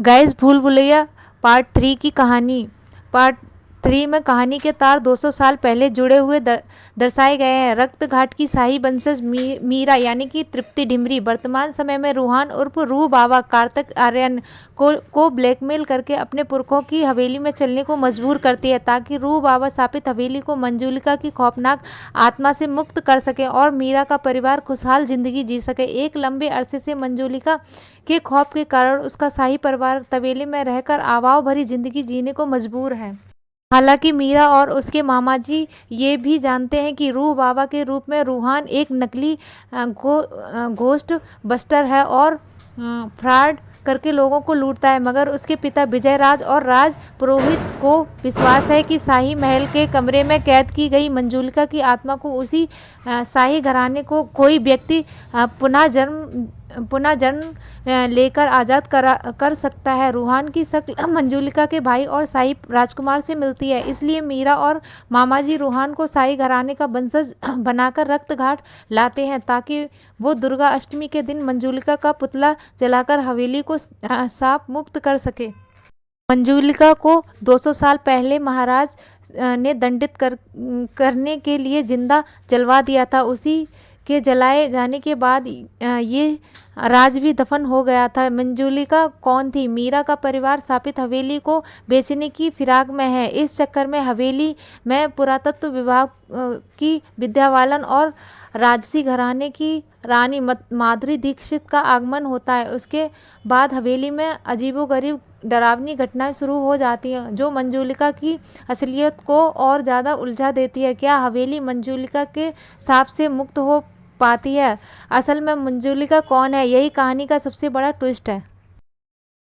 Guys भूल Bhulaiyaa part 3 की कहानी। पार्ट 3 में कहानी के तार 200 साल पहले जुड़े हुए दर्शाए गए हैं। रक्त घाट की शाही वंशज मीरा यानी कि तृप्ति डिमरी वर्तमान समय में रूहान उर्फ रूह बाबा कार्तिक आर्यन को ब्लैकमेल करके अपने पुरखों की हवेली में चलने को मजबूर करती है, ताकि रूह बाबा स्थापित हवेली को मंजूलिका की खौफनाक आत्मा से मुक्त कर सके और मीरा का परिवार खुशहाल जिंदगी जी सके। एक लंबे अरसे से मंजूलिका के खौफ के कारण उसका शाही परिवार तवेले में रहकर आवाव भरी जिंदगी जीने को मजबूर है। हालांकि मीरा और उसके मामा जी ये भी जानते हैं कि रूह बाबा के रूप में रूहान एक नकली घोस्ट बस्टर है और फ्रॉड करके लोगों को लूटता है, मगर उसके पिता विजय राज और राज पुरोहित को विश्वास है कि शाही महल के कमरे में कैद की गई मंजूलिका की आत्मा को उसी शाही घराने को कोई व्यक्ति पुनः जन्म लेकर आज़ाद कर सकता है। रूहान की शक्ल मंजूलिका के भाई और शाही राजकुमार से मिलती है, इसलिए मीरा और मामाजी रूहान को शाही घराने का वंशज बनाकर रक्त घाट लाते हैं, ताकि वो दुर्गा अष्टमी के दिन मंजूलिका का पुतला जलाकर हवेली को शाप मुक्त कर सके। मंजूलिका को 200 साल पहले महाराज ने दंडित करने के लिए जिंदा जलवा दिया था। उसी के जलाए जाने के बाद ये राज भी दफन हो गया था। मंजूलिका कौन थी? मीरा का परिवार स्थापित हवेली को बेचने की फिराक में है। इस चक्कर में हवेली में पुरातत्व विभाग की विद्या बालन और राजसी घराने की रानी माधुरी दीक्षित का आगमन होता है। उसके बाद हवेली में अजीबोगरीब डरावनी घटनाएं शुरू हो जाती हैं, जो मंजूलिका की असलियत को और ज़्यादा उलझा देती है। क्या हवेली मंजूलिका के शाप से मुक्त हो पाती है? असल में मंजूलिका कौन है, यही कहानी का सबसे बड़ा ट्विस्ट है।